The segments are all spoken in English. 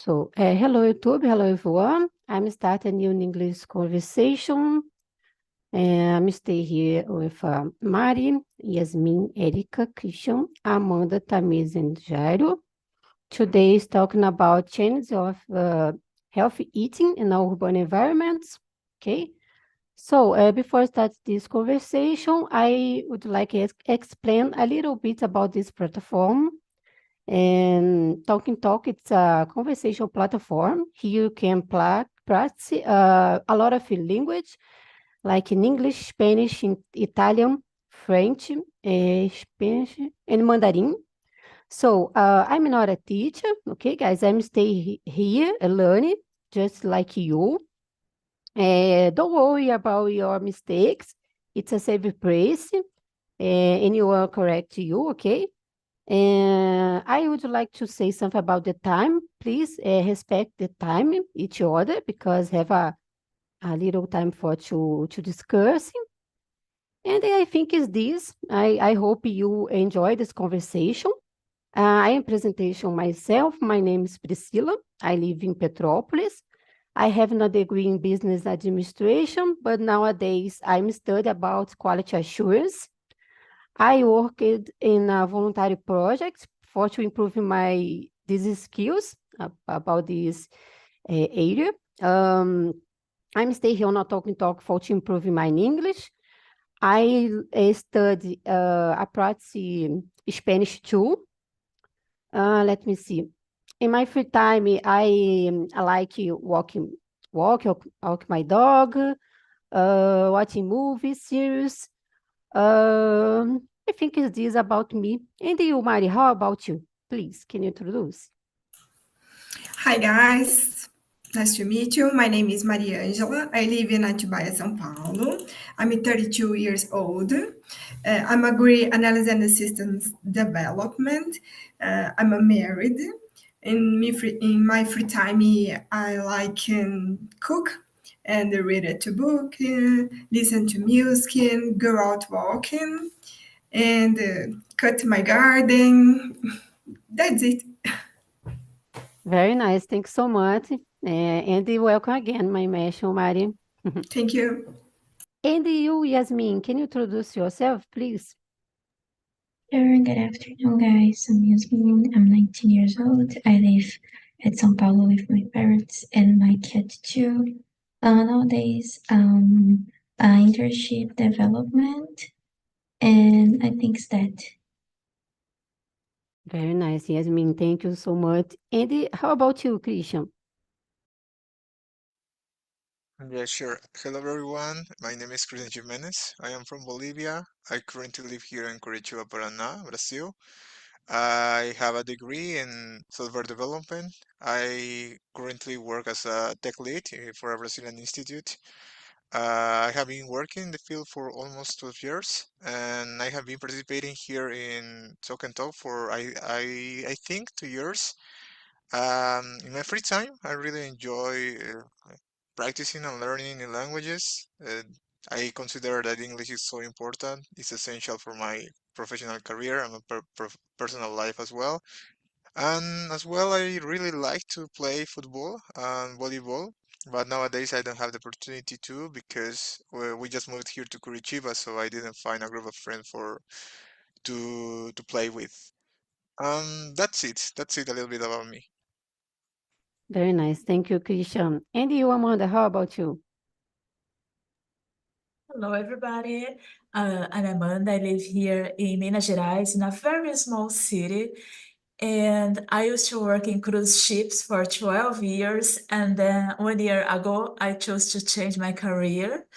So, hello YouTube, hello everyone. I'm starting a new English conversation. I'm stay here with Mari, Yasmin, Erika, Christian, Amanda, Tamiz, and Jairo. Today is talking about changes of healthy eating in our urban environments. Okay. So, before I start this conversation, I would like to explain a little bit about this platform. And Talking Talk, it's a conversation platform. Here you can practice a lot of language, like in English, Spanish, Italian, French, Spanish, and Mandarin. So I'm not a teacher, okay, guys? I'm stay here learning, just like you. Don't worry about your mistakes. It's a safe place, and you will correct you, okay? And I would like to say something about the time. Please respect the time each other because have a little time for to discuss. And I think is this. I hope you enjoy this conversation. I am presentation myself. My name is Priscila. I live in Petrópolis. I have a degree in business administration, but nowadays I'm studying about quality assurance. I worked in a voluntary project for to improve these skills about this area. I'm stay here on a talking talk for to improve my English. I study a practice Spanish too. Let me see. In my free time, I like walk my dog, watching movies, series. I think it's this about me. And you, Mari, how about you? Please, can you introduce? Hi guys, nice to meet you. My name is Maria Angela. I live in Atibaia, São Paulo. I'm 32 years old. I'm a great analysis and systems development. I'm married. In my free time, I like cook and read a book, listen to music, and go out walking, and cut my garden. That's it. Very nice. Thanks so much. And welcome again, my mention, Mari. Thank you. And you, Yasmin, can you introduce yourself, please? Sure, good afternoon, guys. I'm Yasmin. I'm 19 years old. I live at São Paulo with my parents and my cat too. Nowadays, internship development, and I think it's that. Very nice, Yasmin. Thank you so much. And how about you, Christian? Yeah, sure. Hello, everyone. My name is Christian Jimenez. I am from Bolivia. I currently live here in Curitiba, Paraná, Brazil. I have a degree in software development. I currently work as a tech lead for a Brazilian institute. I have been working in the field for almost 12 years, and I have been participating here in Talk and Talk for I think 2 years. In my free time, I really enjoy practicing and learning new languages. I consider that English is so important. It's essential for my professional career and my personal life as well. And as well, I really like to play football and volleyball. But nowadays, I don't have the opportunity to because we just moved here to Curitiba, so I didn't find a group of friends to play with. That's it. That's it. A little bit about me. Very nice. Thank you, Christian. And you, Amanda, how about you? Hello, everybody. I'm Amanda. I live here in Minas Gerais, in a very small city. And I used to work in cruise ships for 12 years. And then 1 year ago, I chose to change my career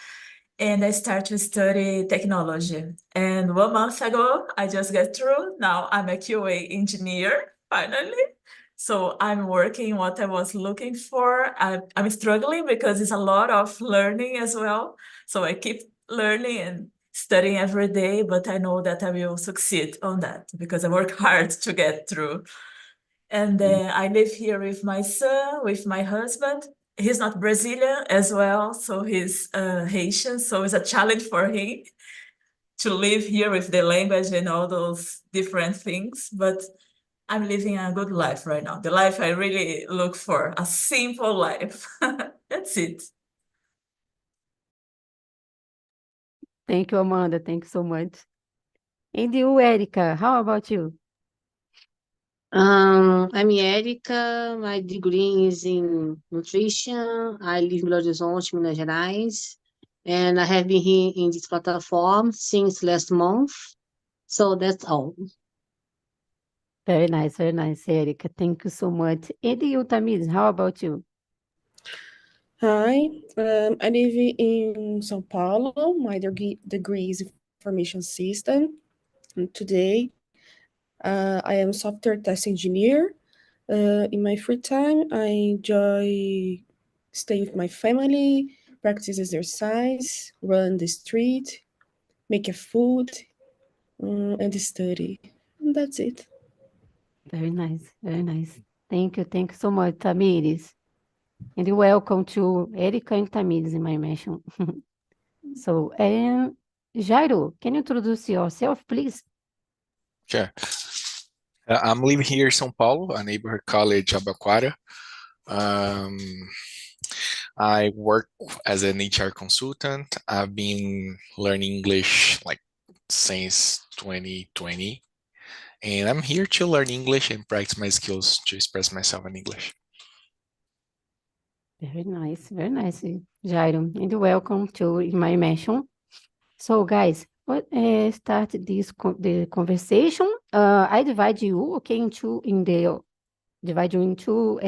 and I started to study technology. And 1 month ago, I just got through. Now I'm a QA engineer, finally. So I'm working what I was looking for. I'm struggling because it's a lot of learning as well. So I keep learning and studying every day, but I know that I will succeed on that because I work hard to get through. And I live here with my son, with my husband. He's not Brazilian as well, so he's Haitian. So it's a challenge for him to live here with the language and all those different things. But I'm living a good life right now. The life I really look for, a simple life. That's it. Thank you, Amanda. Thank you so much. And you, Erica, how about you? I'm Érica, my degree is in nutrition. I live in Belo Horizonte, Minas Gerais, and I have been here in this platform since last month. So that's all. Very nice, Erica. Thank you so much. And you, Tamires, how about you? Hi, I live in São Paulo. My degree is information system. And today, I am software test engineer. In my free time, I enjoy stay with my family, practice exercise, run the street, make a food, and study. And that's it. Very nice, very nice. Thank you so much, Tamires. And welcome to Erica and Tamires in my mention. So, Jairo, can you introduce yourself, please? Sure. I'm living here in São Paulo, a neighborhood college, Abaquara. I work as an HR consultant. I've been learning English like since 2020, and I'm here to learn English and practice my skills to express myself in English. Very nice, Jairo, and welcome to my mention. So, guys, start the conversation. I divide you, okay, divide you into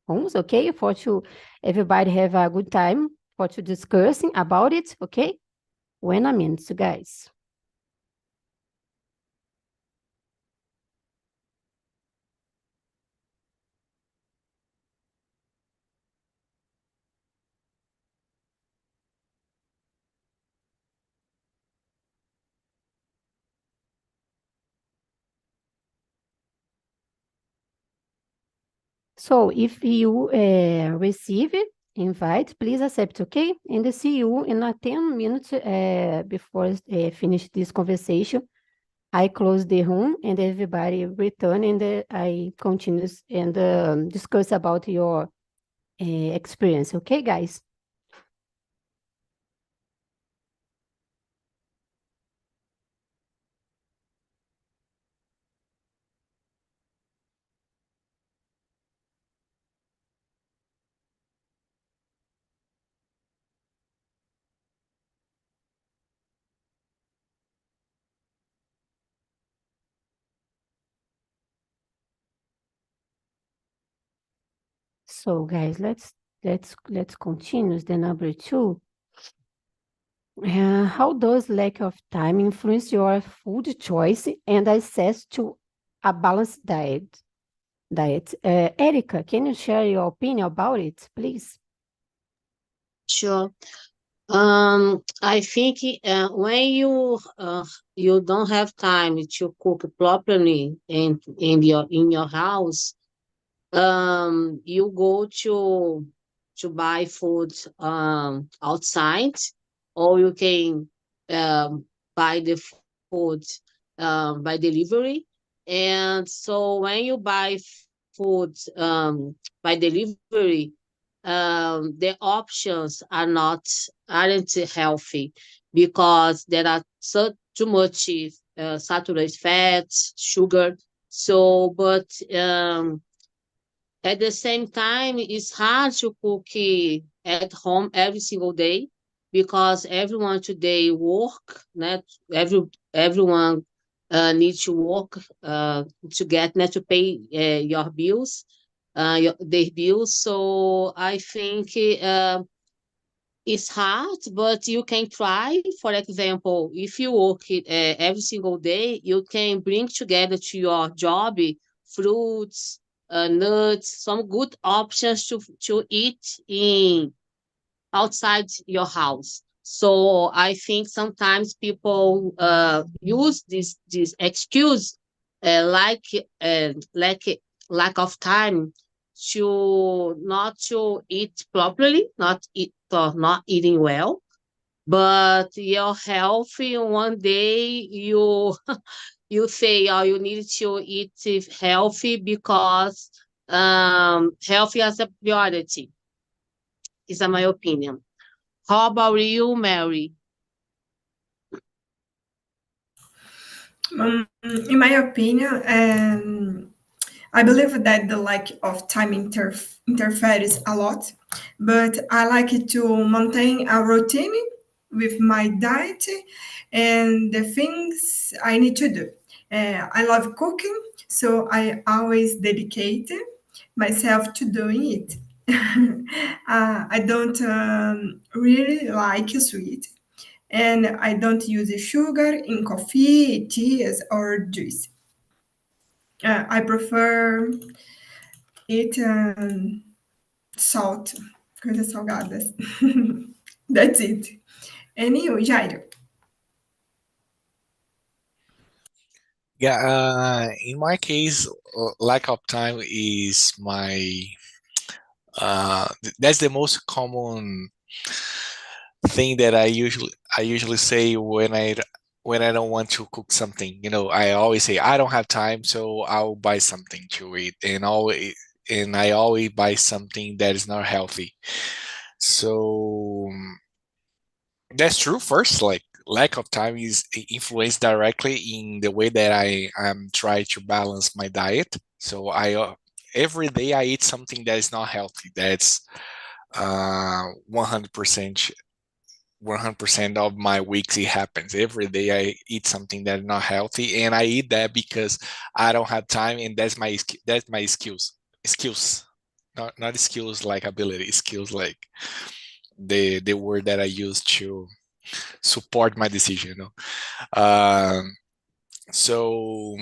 rooms, okay, for to everybody have a good time for to discussing about it, okay? When a minute, guys. So if you receive invite, please accept, okay? And see you in a 10 minutes before finish this conversation. I close the room and everybody return and I continue and discuss about your experience, okay, guys? So guys, let's continue the number 2. How does lack of time influence your food choice and access to a balanced diet? Erica, can you share your opinion about it, please? Sure. I think when you don't have time to cook properly in your house, you go to buy food outside, or you can buy the food by delivery. And so when you buy food by delivery, the options aren't healthy because there are too much saturated fats, sugar. So, but at the same time, it's hard to cook at home every single day because everyone today work. Not everyone needs to work to get to pay your bills, their bills. So I think it's hard, but you can try. For example, if you work every single day, you can bring together to your job fruits, nuts, some good options to eat in outside your house. So I think sometimes people use this excuse like lack of time to eat properly, not eating well, but your health one day you say, oh, you need to eat healthy because health is a priority, is my opinion. How about you, Mary? In my opinion, I believe that the lack of time interferes a lot, but I like to maintain a routine with my diet and the things I need to do. I love cooking, so I always dedicate myself to doing it. I don't really like sweet, and I don't use sugar in coffee, teas, or juice. I prefer eat salt, coisas salgadas. That's it. And you, Jairo? Yeah, in my case, lack of time is that's the most common thing that I usually say when I don't want to cook something. I always say I don't have time, so I'll buy something to eat, and I always buy something that is not healthy. So that's true. First, like lack of time is influenced directly in the way that I am trying to balance my diet. So I every day I eat something that is not healthy. That's 100% 100% of my weeks. It happens every day. I eat something that is not healthy, and I eat that because I don't have time, and that's my skills, not skills like ability, skills like the word that I use to support my decision. So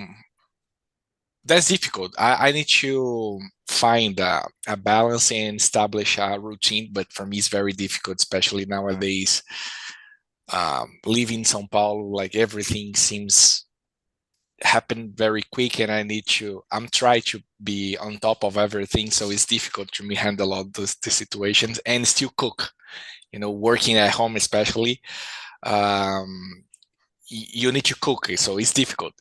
that's difficult. I need to find a balance and establish a routine, but for me it's very difficult, especially nowadays. Living in São Paulo, like everything seems happen very quick, and I'm trying to be on top of everything, so it's difficult to me handle all the situations and still cook. Working at home especially, you need to cook it, so it's difficult.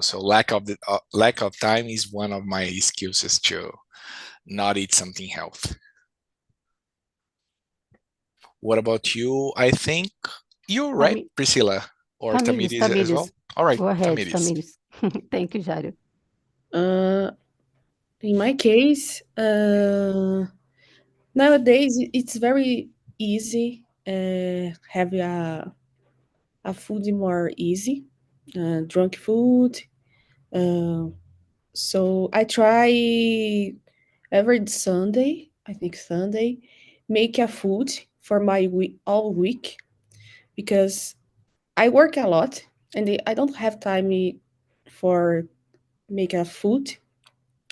So lack of time is one of my excuses to not eat something healthy. What about you? I think you're right, Priscilla, or Tamiris as well. All right, Go ahead, Tamiris. Tamiris. Thank you, Jairo. In my case, nowadays it's very easy have a food more easy, drunk food. So I try every Sunday, I think Sunday, make a food for my week all week, because I work a lot and I don't have time for make a food,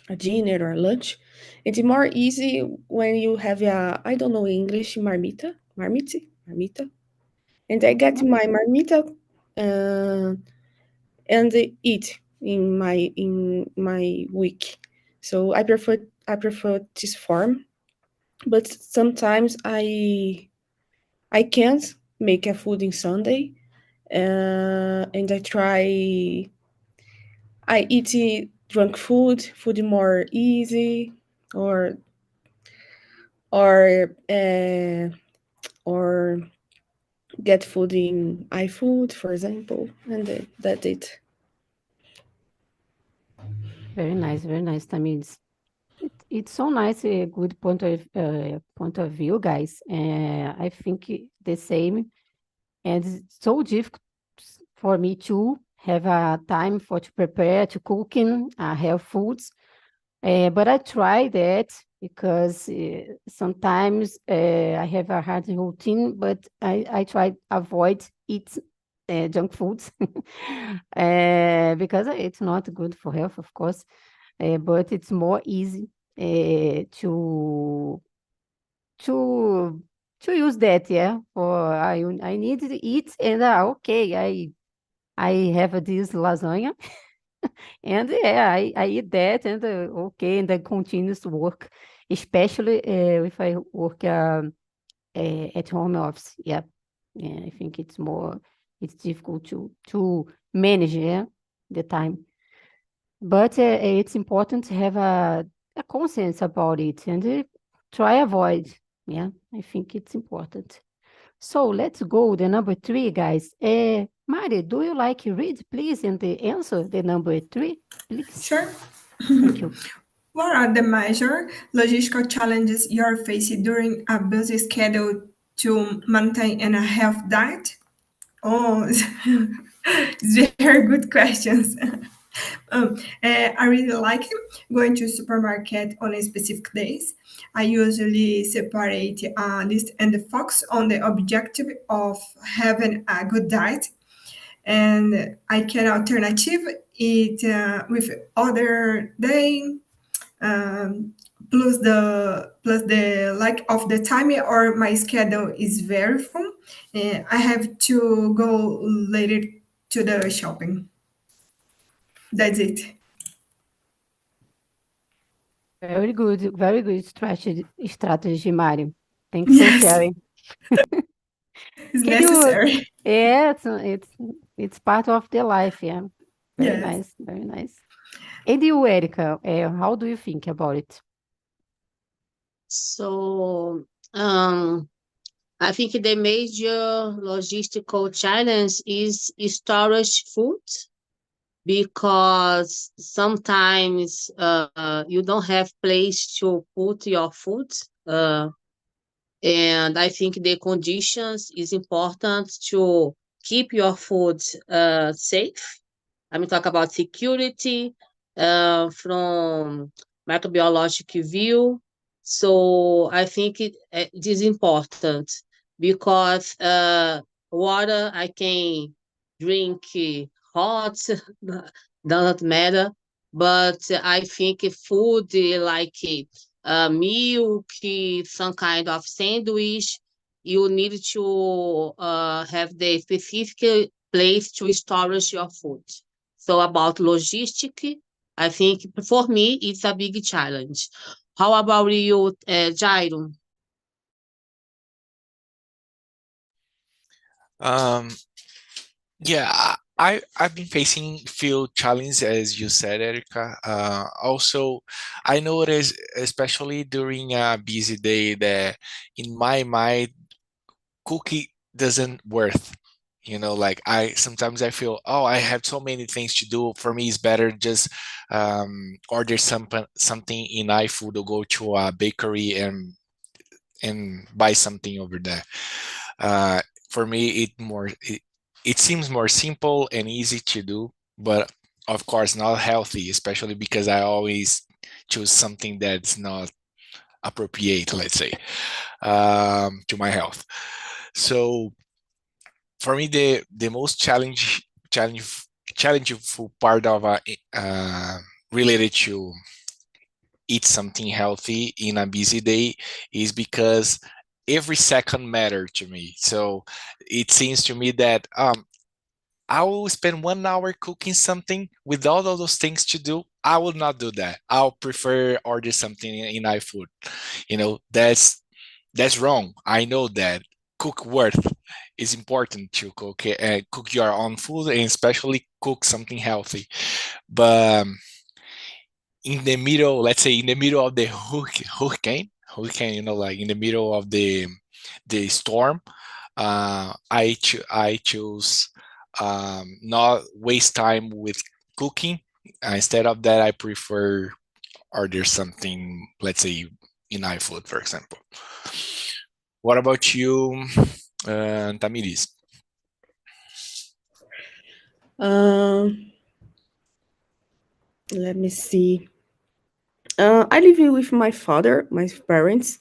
a dinner or lunch. It's more easy when you have I don't know English, marmita, and I get my marmita and eat in my week. So I prefer this form, but sometimes I can't make a food in Sunday, and I eat drunk food more easy, or or uh, or get food in iFood, for example, and that's it. Very nice, Tamiris. It's so nice, a good point of view, guys. I think the same, and it's so difficult for me to have a time to prepare, to cooking, health foods. But I try that because sometimes I have a hard routine, but I try avoid eat junk foods because it's not good for health, of course. But it's more easy to to to use that, yeah. For I need to eat, and okay, I have this lasagna, and yeah, I eat that, and okay, and I continue to work, especially if I work at home office. Yeah, I think it's difficult to manage. Yeah, the time. But it's important to have a conscience about it and try avoid. Yeah, I think it's important. So let's go the number 3, guys. Mari, do you like read, please, and the answer the number 3, please? Sure. Thank you. What are the major logistical challenges you're facing during a busy schedule to maintain a health diet? Oh, it's very good questions. I really like going to supermarket on a specific days. I usually separate list and focus on the objective of having a good diet, and I can alternative it with other day, um, plus the lack of the time or my schedule is very full. I have to go later to the shopping. That's it. Very good strategy, Mari. Thanks for Yes, sharing. it's Can you? necessary. Yeah, it's part of the life. Yeah, very Yes. nice, very nice. And you, Erica, how do you think about it? So, I think the major logistical challenge is storage food because sometimes you don't have place to put your food. Uh, and I think the conditions is important to keep your food safe. I'm talk about security from microbiological view. So I think it is important because water I can drink hot, doesn't matter. But I think food like milk, some kind of sandwich, you need to have the specific place to storage your food. So about logistic, I think for me it's a big challenge. How about you, Jairo? Um, yeah, I've been facing few challenges as you said, Erica. Also, I noticed, especially during a busy day, that in my mind, cookie doesn't worth. Like I sometimes I feel, oh, I have so many things to do. For me, it's better just order something in iFood or go to a bakery and buy something over there. For me, it seems more simple and easy to do, but of course not healthy, especially because I always choose something that's not appropriate, let's say, to my health. So for me, the most challenging part of related to eat something healthy in a busy day is because every second matter to me. So it seems to me that I will spend 1 hour cooking something with all of those things to do. I will not do that. I'll prefer order something in iFood. That's wrong. I know that cook worth is important to cook your own food and especially cook something healthy. But in the middle, let's say in the middle of the hurricane, like in the middle of the storm, I choose not waste time with cooking. Instead of that, I prefer order something, let's say in iFood, for example. What about you, Tamiris? Let me see. I live with my father, my parents.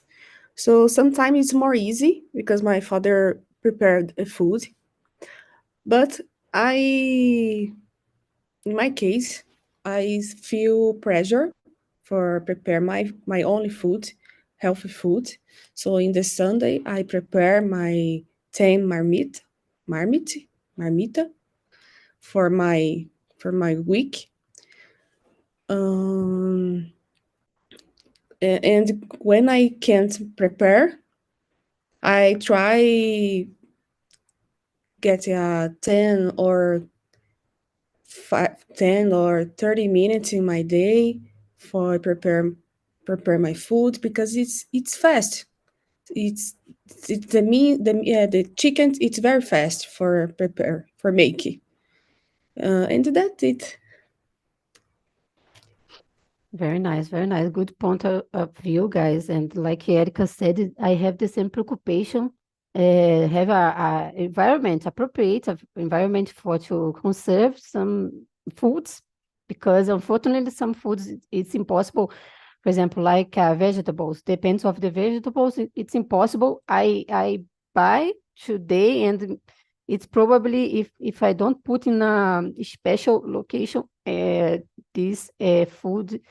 So sometimes it's more easy because my father prepared a food. But in my case, I feel pressure for prepare my only food, healthy food. So in the Sunday, I prepare my 10 marmita for my week. Um, and when I can't prepare, I try get 10 or 10 or 30 minutes in my day for prepare my food because it's fast. It's the chicken. It's very fast for prepare for making. And that's it. Very nice, very nice. Good point of view, guys. And like Erica said, I have the same preoccupation. Have a environment, appropriate environment for to conserve some foods, because unfortunately some foods it's impossible. For example, like vegetables, depends of the vegetables, it's impossible. I buy today, and it's probably if I don't put in a special location, this food.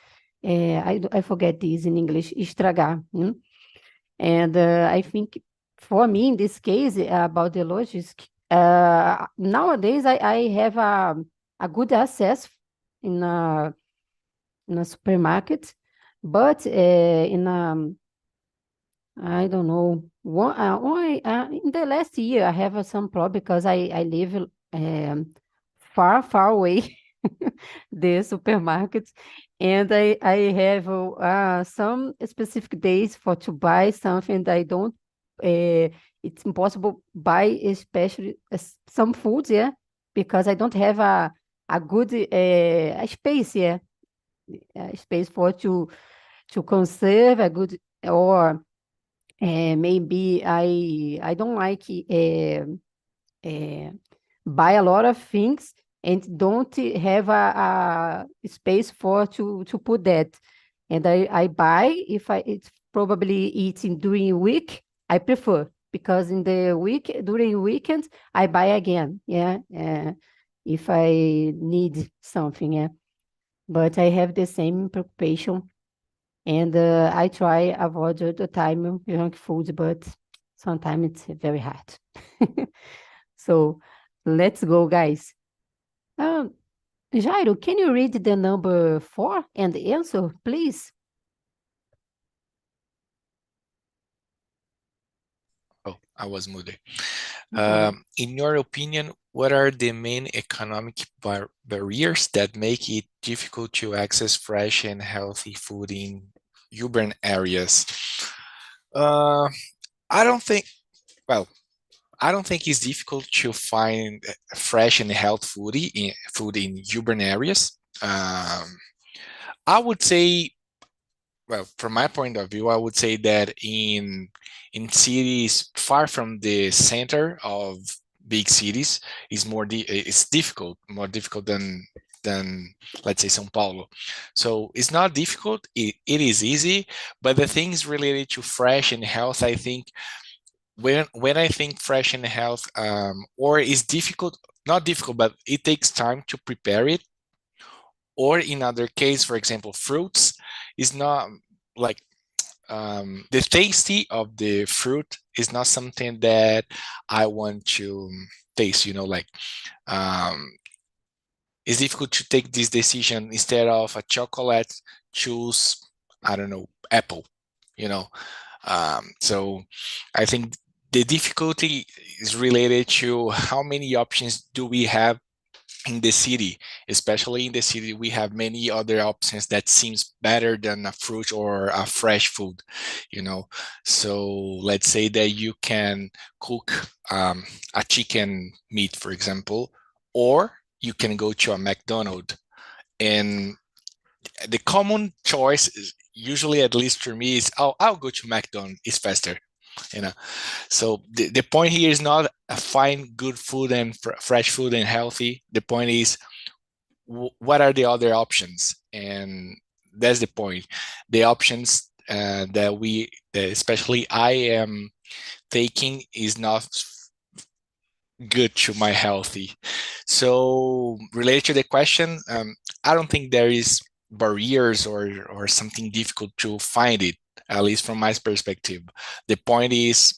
I forget this in English, estragar. And I think for me, in this case, about the logistics, nowadays I have a good access in a supermarket, but I don't know, in the last year I have some problem because I live far away the supermarkets, and I have some specific days for to buy something that I don't. It's impossible buy, especially some foods, yeah, because I don't have a good a space, yeah, a space for to conserve a good, or maybe I don't like buy a lot of things and don't have a space for to put that. And I buy if it's probably eating during week, I prefer, because in the week during weekends I buy again, yeah, if I need something, yeah. But I have the same preoccupation, and I try avoid all the time junk food, but sometimes it's very hard. So let's go, guys. Jairo, can you read the number 4 and answer, please? Oh, I was muted. No problem. In your opinion, what are the main economic barriers that make it difficult to access fresh and healthy food in urban areas? I don't think, well, I don't think it's difficult to find fresh and healthy food in urban areas. I would say, well, from my point of view, I would say that in cities far from the center of big cities is it's difficult, more difficult than let's say São Paulo. So it's not difficult, it is easy, but the things related to fresh and health, I think when I think fresh and health, or is difficult, not difficult, but it takes time to prepare it. Or in other case, for example, fruits is not like the tasty of the fruit is not something that I want to taste, like it's difficult to take this decision. Instead of a chocolate, choose, I don't know, apple, so I think the difficulty is related to how many options do we have in the city. Especially in the city, we have many other options that seems better than a fruit or a fresh food, so let's say that you can cook a chicken meat, for example, or you can go to a McDonald's, and the common choice is usually, at least for me, is, oh, I'll go to McDonald's, it's faster. So the point here is not find good food and fresh food and healthy. The point is, what are the other options? And that's the point. The options that especially I am taking, is not good to my healthy. So related to the question, I don't think there is barriers or something difficult to find it, at least from my perspective. The point is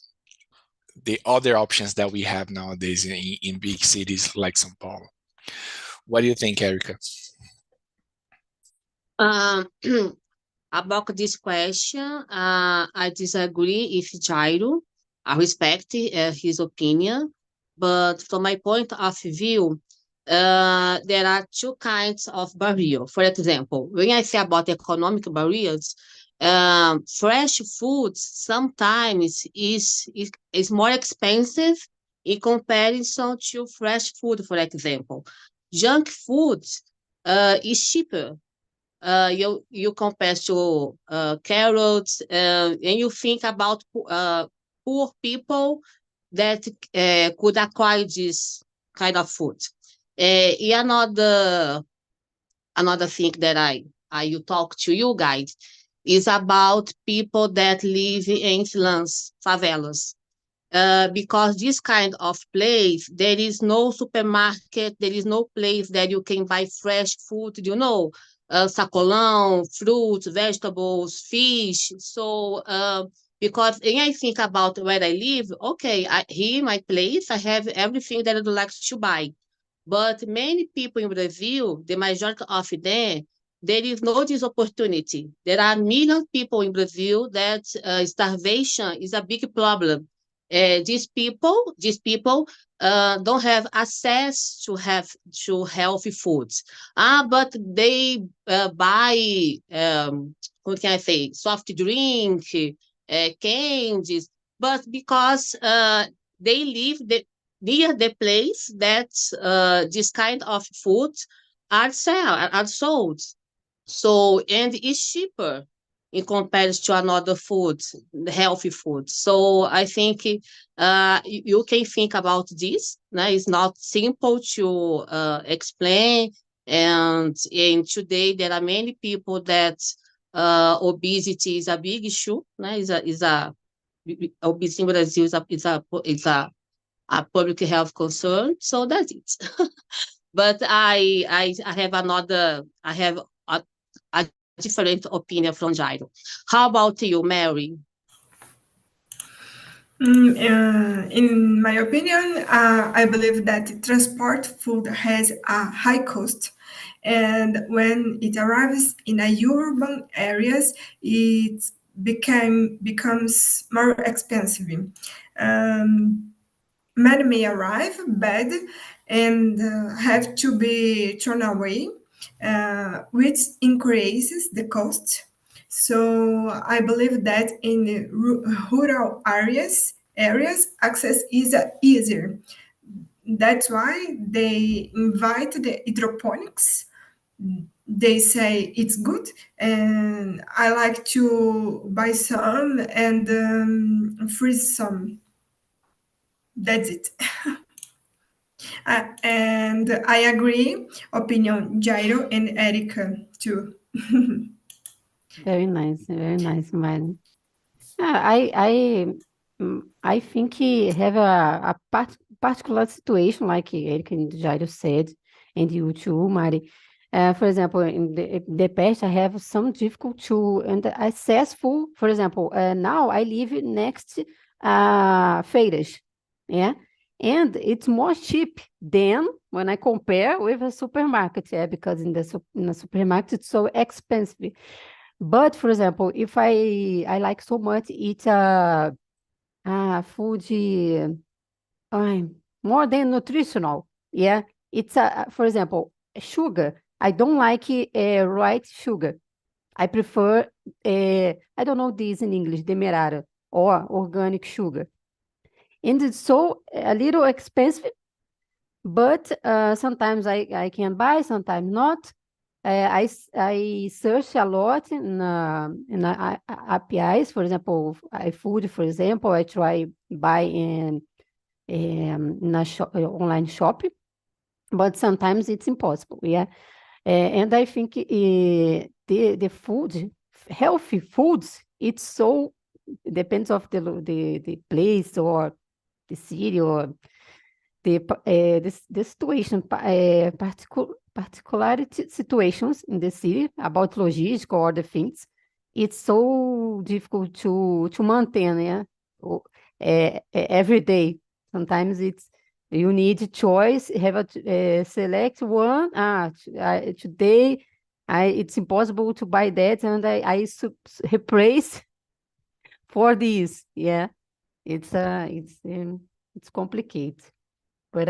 the other options that we have nowadays in big cities like São Paulo. What do you think, Erica? About this question, I disagree with Jairo. I respect his opinion, but from my point of view, there are two kinds of barrier. For example, when I say about economic barriers, fresh food sometimes is more expensive in comparison to fresh food, for example. Junk food is cheaper. You compare to carrots, and you think about poor people that could acquire this kind of food. Another thing that I you talk to you guys is about people that live in slums, favelas. Because this kind of place, there is no supermarket, there is no place that you can buy fresh food, sacolão, fruits, vegetables, fish. So, because when I think about where I live, okay, here in my place, I have everything that I would like to buy. But many people in Brazil, the majority of them, there is no this opportunity. There are millions of people in Brazil that starvation is a big problem. These people don't have access to healthy foods. But they buy what can I say, soft drink, candies. But because they live near the place that this kind of food are sold. So, and it's cheaper in comparison to another food, healthy food. So I think you can think about this. It's not simple to explain. And today there are many people that obesity is a big issue. Obesity in Brazil is a public health concern. So that's it. But I have a different opinion from Jairo. How about you, Mary? In my opinion, I believe that transport food has a high cost, and when it arrives in a urban areas, it becomes more expensive. Many may arrive bad and have to be thrown away, which increases the cost. So I believe that in the rural areas access is easier. That's why they invite the hydroponics. They say it's good, and I like to buy some and freeze some. That's it. And I agree. Opinion, Jairo and Erica too. Very nice, man. I think he have a particular situation, like Eric and Jairo said, and you too, Mari. For example, in the past, I have some difficulty to access food. For example, now I live next feiras, yeah, and it's more cheap than when I compare with a supermarket, yeah, because in the supermarket it's so expensive. But for example, if I like so much eat food more than nutritional, yeah. It's for example, sugar. I don't like white sugar. I prefer I don't know this in English, demerara or organic sugar. And it's so a little expensive, but sometimes I can buy, sometimes not. I search a lot in APIs, for example, iFood, for example, I try buy in a online shop, but sometimes it's impossible, yeah. And I think the food, healthy foods, it's so depends of the place or the city or the situation, particularity situations in the city about logistics or the things, it's so difficult to maintain, yeah, every day. Sometimes you need choice, have a select one. Today, it's impossible to buy that, and I replace for this. Yeah, it's complicated. But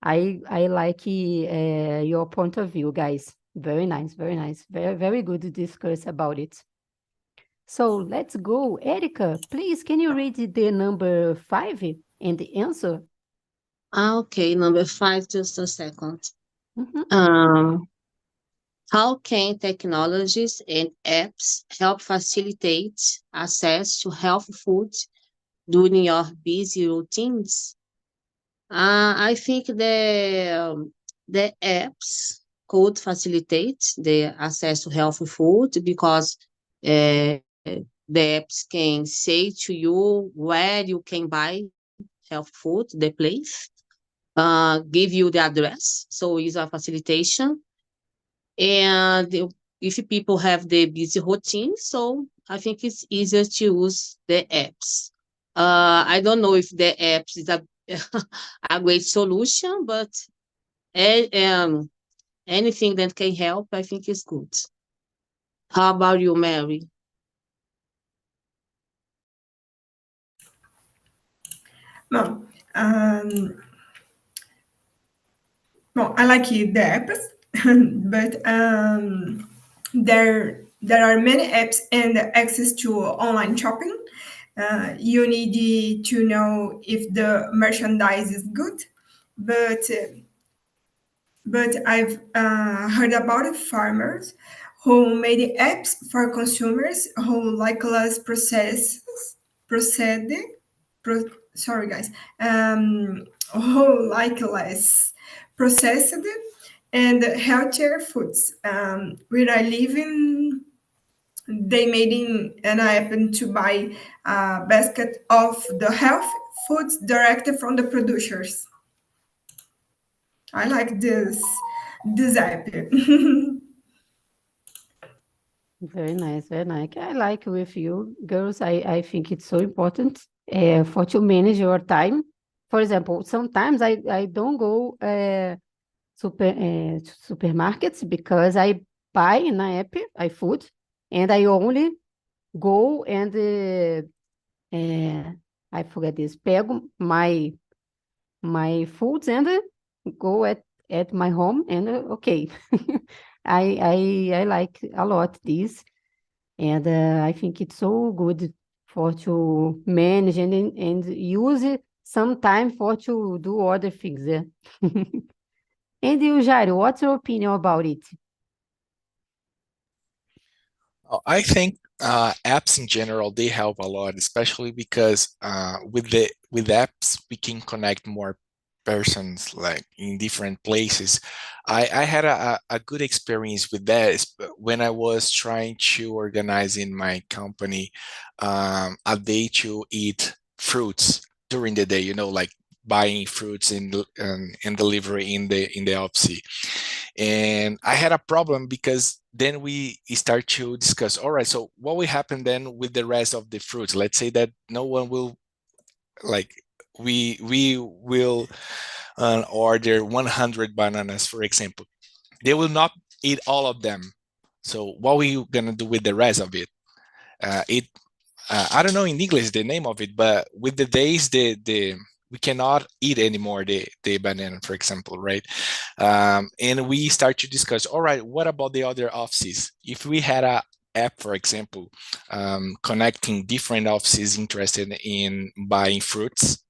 I like your point of view, guys. Very nice, very nice. Very, very good to discuss about it. So let's go. Erica, please, can you read the number 5 and the answer? Okay, number 5, just a second. Mhm. How can technologies and apps help facilitate access to healthy food during your busy routines? I think the apps could facilitate the access to healthy food because the apps can say to you where you can buy healthy food, the place, give you the address, so it's a facilitation. And if people have the busy routine, so I think it's easier to use the apps. I don't know if the apps is a a great solution, but anything that can help, I think is good. How about you, Mary? Bom, well, I like the apps, but there are many apps and access to online shopping. You need to know if the merchandise is good, but I've heard about farmers who made apps for consumers who like less processed, pro, sorry guys, who like less processed and healthier foods. Where I live in, they made in an app to buy a basket of the health foods directly from the producers. I like this app. Very nice, very nice. I like with you, girls. I think it's so important for to manage your time. For example, sometimes I don't go to supermarkets because I buy in an app, iFood, and I only go and I forget this, pego my foods and go at my home and okay. I like a lot this, and I think it's so good for to manage and use it some time for to do other things. Yeah. And you, Jairo, what's your opinion about it? I think apps in general, they help a lot, especially because with apps we can connect more persons like in different places. I had a good experience with that when I was trying to organize in my company a day to eat fruits during the day, like buying fruits and delivery in the office. And I had a problem because then we start to discuss, all right, so what will happen then with the rest of the fruits? Let's say that no one will, like, we will order 100 bananas, for example. They will not eat all of them. So what are we gonna do with the rest of it? I don't know in English the name of it, but with the days, the we cannot eat anymore the banana, for example, right? And we start to discuss, all right, what about the other offices? If we had a app, for example, connecting different offices interested in buying fruits,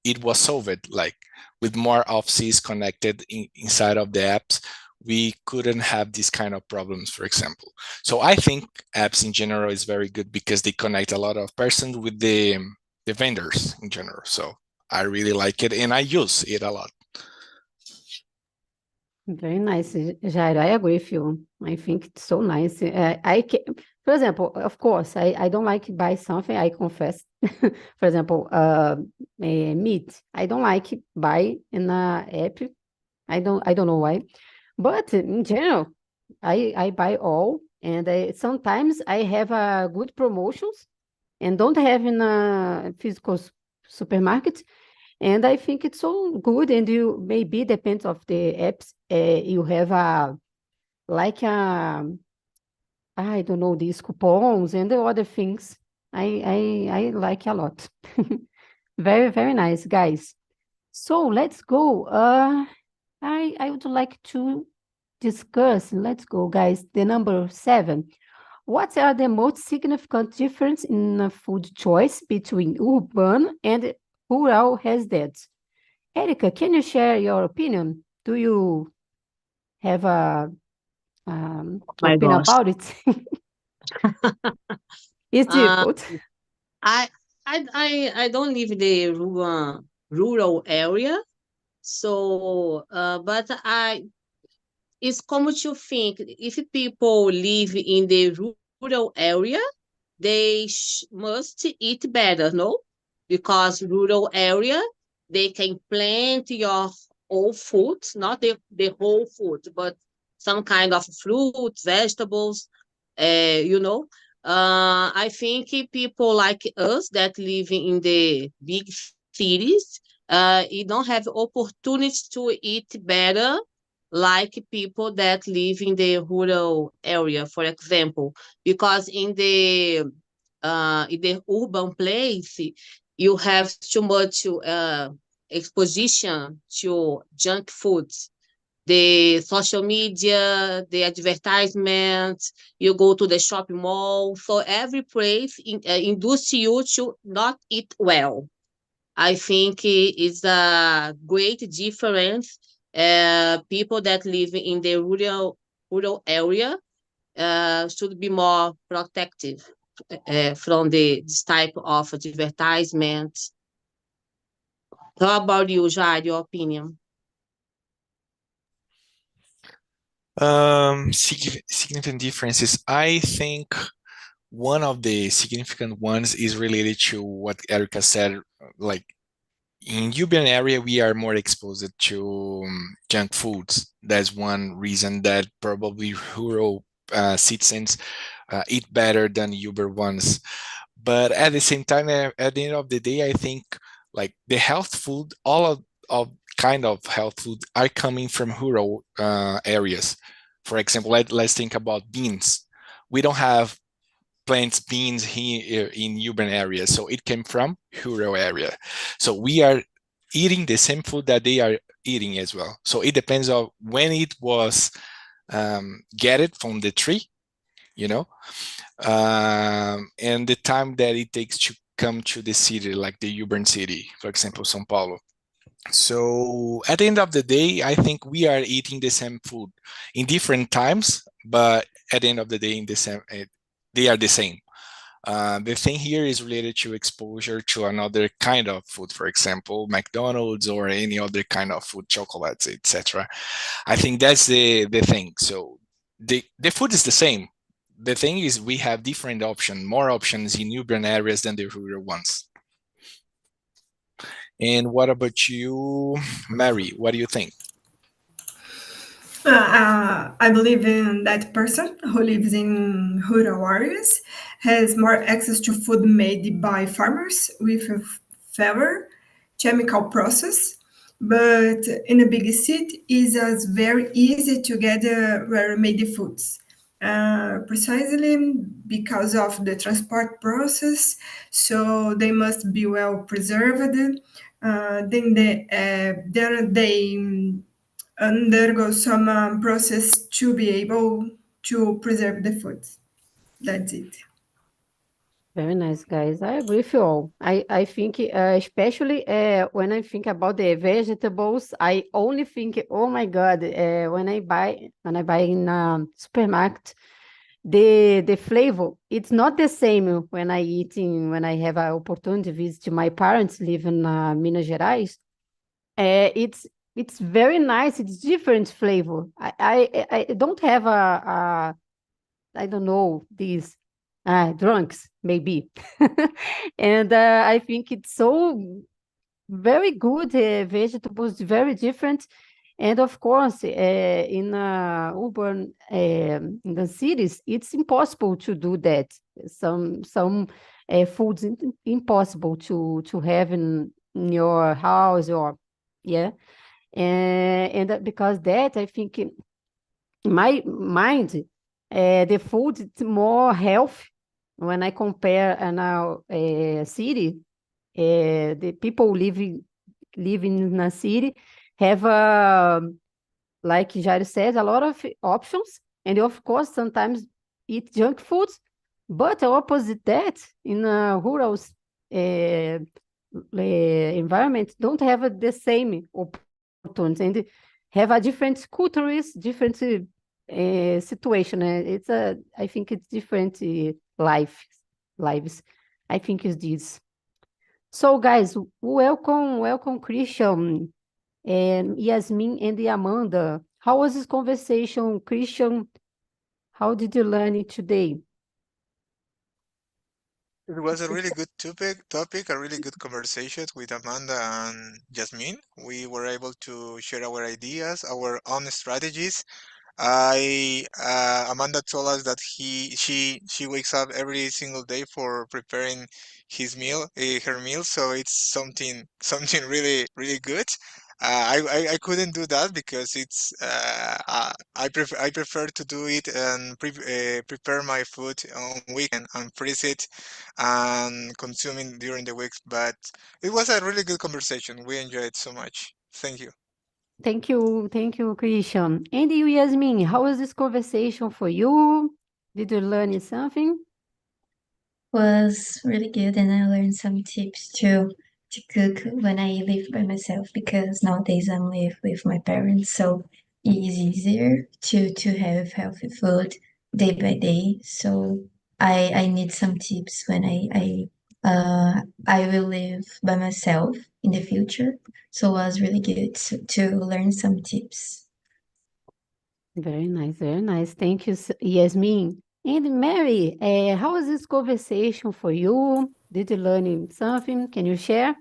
it was solved. Like with more offices connected inside of the apps, we couldn't have these kind of problems, for example. So I think apps in general is very good because they connect a lot of persons with the vendors in general. So I really like it and I use it a lot. Very nice, Jairo. I agree with you. I think it's so nice. For example, of course, I don't like to buy something, I confess. For example, meat. I don't like buy in a app. I don't know why. But in general, I buy all, and sometimes I have good promotions and don't have in a physical supermarket. And I think it's so good. And you maybe depends of the apps. You have I don't know, these coupons and the other things. I like a lot. Very, very nice, guys. So let's go. I would like to discuss, let's go, guys, the number 7. What are the most significant difference in food choice between urban and rural residents? Erica, can you share your opinion? Do you have a My opinion gosh. about it? It's Uh, difficult. I I don't live in the rural area, so but it's common to think if people live in the rural area, they must eat better, no? Because rural area, they can plant your whole food, not the whole food, but some kind of fruits, vegetables, you know. I think people like us that live in the big cities, you don't have opportunity to eat better like people that live in the rural area, for example, because in the urban place, you have too much exposition to junk foods, the social media, the advertisements, you go to the shopping mall. So every place induce you to not eat well. I think it is a great difference. People that live in the rural area should be more protective from this type of advertisement. How about you, Jai, your opinion? Significant differences. I think one of the significant ones is related to what Erica said. Like in urban area, we are more exposed to junk foods. That's one reason that probably rural citizens eat better than urban ones. But at the same time, at the end of the day, I think like the health food, all of kind of health food are coming from rural areas. For example, let's think about beans. We don't have plants beans here in urban areas, so it came from rural area. So we are eating the same food that they are eating as well. So it depends on when it was get it from the tree, you know, and the time that it takes to come to the city, like the urban city, for example, São Paulo. So at the end of the day, I think we are eating the same food in different times, but at the end of the day, in the same, they are the same. The thing here is related to exposure to another kind of food, for example, McDonald's or any other kind of food, chocolates, etc. I think that's the thing. So the food is the same. The thing is we have different options, more options in urban areas than the rural ones. And what about you, Mary? What do you think? I believe in that person who lives in rural areas has more access to food made by farmers with a fewer chemical process. But in a big city, it's very easy to get ready-made foods. Precisely because of the transport process, so they must be well preserved. Then they undergo some process to be able to preserve the food. That's it. Very nice, guys. I agree with you all. I think, especially when I think about the vegetables, I only think, oh my God, when I buy in supermarket, the flavor, it's not the same when when I have an opportunity to visit my parents live in Minas Gerais. It's very nice. It's different flavor. I don't have a I don't know these drunks maybe, and I think it's so very good. Vegetables very different, and of course, in urban in the cities, it's impossible to do that. Some foods impossible to have in your house or yeah, and because that I think in my mind, the food is more health when I compare now city. The people living in a city have like Jairo said, a lot of options, and of course, sometimes eat junk food, but opposite that, in a rural environment, don't have the same opportunities, and have a different cultures, different situation. It's I think it's different lives. I think it's this. So, guys, welcome, Christian, and Yasmin and Amanda. How was this conversation, Christian? How did you learn it today? It was a really good topic, a really good conversation with Amanda and Jasmine. We were able to share our ideas, our own strategies. Amanda told us that she wakes up every single day for preparing her meal. So it's something really good. I couldn't do that because I prefer to do it and prepare my food on weekend and freeze it and consume it during the week. But it was a really good conversation. We enjoyed it so much. Thank you. Thank you, Christian. And you, Yasmin, how was this conversation for you? Did you learn something? Was really good, and I learned some tips to cook when I live by myself, because nowadays I live with my parents, so it is easier to have healthy food day by day. So I need some tips when I will live by myself in the future. So it was really good to learn some tips. Very nice, very nice. Thank you, Yasmin. And Mary, how was this conversation for you? Did you learn something? Can you share?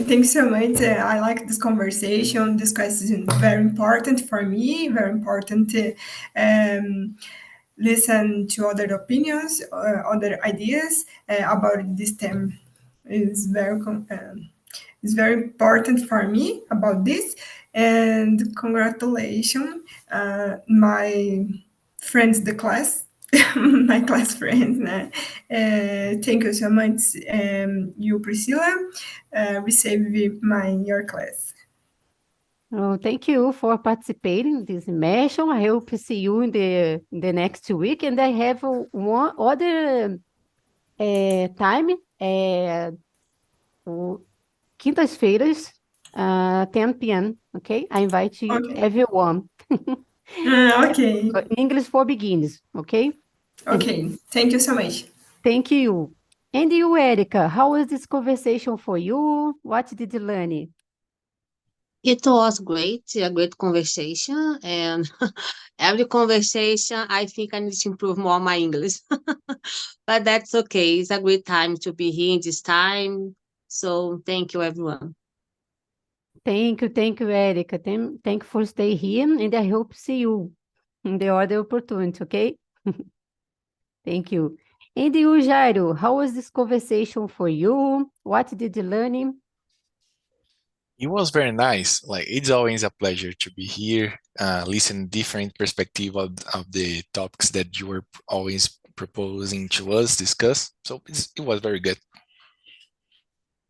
Thanks so much. I like this conversation. This question is very important for me, very important to listen to other opinions, other ideas about this theme. It's it's very important for me about this. And congratulations, my friends, the class, my class friends. Thank you so much, you, Priscilla, receive your class. Oh, thank you for participating in this immersion. I hope to see you in the next week. And I have one other time, quintas-feiras, 10 p.m. Okay, I invite you, Okay. everyone. Okay. English for beginners. Okay. Okay. Thank you so much. Thank you. And you, Erica, how was this conversation for you? What did you learn? It was great, a great conversation, and every conversation, I think I need to improve more my English. But that's okay. It's a great time to be here in this time. So thank you, everyone. Thank you, Erica. Thank you for staying here, and I hope to see you in the other opportunity, okay? Thank you. And you, Jairo, how was this conversation for you? What did you learn? It was very nice. Like, it's always a pleasure to be here, listen different perspective of the topics that you were always proposing to us discuss. So it was very good.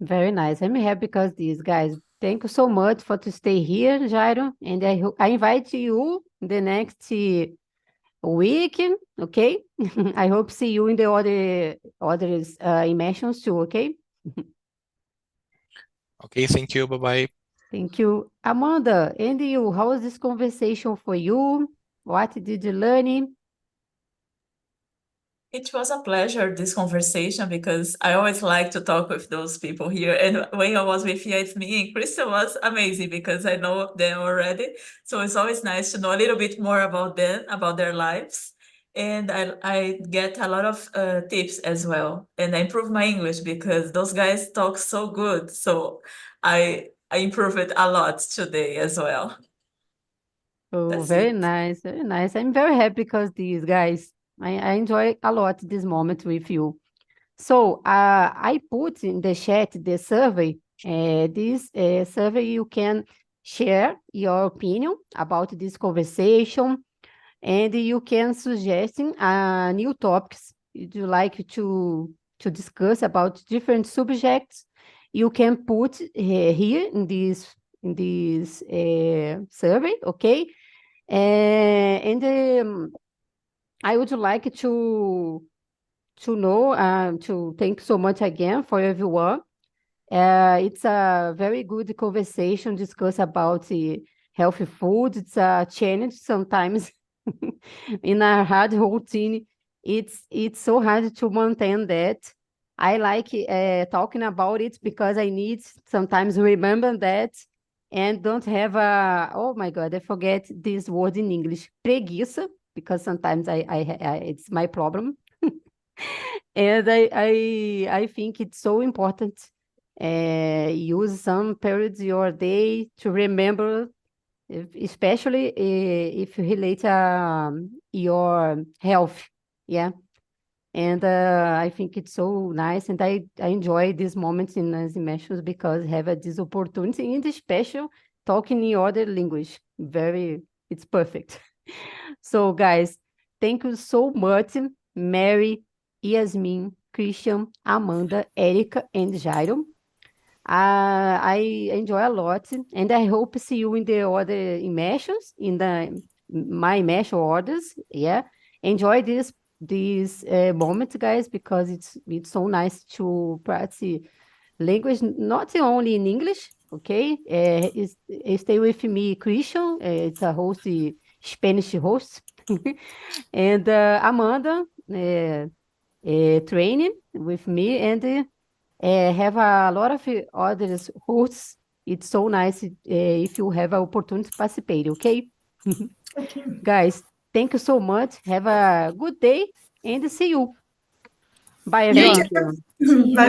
Very nice. I'm happy because these guys. Thank you so much for to stay here, Jairo. And I invite you the next week, okay? I hope see you in the other immersions too, okay? Okay, thank you. Bye-bye. Thank you. Amanda, and you, how was this conversation for you? What did you learn? It was a pleasure, this conversation, because I always like to talk with those people here. And when I was with Yasmin and Kristen, was amazing because I know them already. So it's always nice to know a little bit more about them, about their lives. And I get a lot of tips as well. And I improve my English because those guys talk so good. So I improve it a lot today as well. Oh, That's very it. nice, very nice. I'm very happy because these guys, I enjoy a lot this moment with you. So I put in the chat the survey. This survey, you can share your opinion about this conversation, and you can suggest new topics you like to discuss about different subjects. You can put here in this survey, okay? And I would like to know, to thank so much again for everyone. It's a very good conversation, discuss about healthy food. It's a challenge sometimes in a hard routine. It's so hard to maintain that. I like talking about it because I need sometimes remember that and don't have oh my God, I forget this word in English, preguiça, because sometimes I it's my problem. And I think it's so important use some periods your day to remember, especially if you relate your health. Yeah. And I think it's so nice. And I enjoy these moments in as immersions because I have this opportunity in the special talking in other language. It's perfect. So guys, thank you so much, Mary, Yasmin, Christian, Amanda, Erica, and Jairo. I enjoy a lot, and I hope see you in the other immersions, in my immersion orders. Yeah, enjoy these moments, guys, because it's so nice to practice language, not only in English. Okay, stay with me, Christian. It's a host, Spanish host, and Amanda training with me, and have a lot of other hosts. It's so nice if you have an opportunity to participate, okay? Okay. Guys, thank you so much. Have a good day and see you. Bye, You everyone. Thank you. too. Bye bye.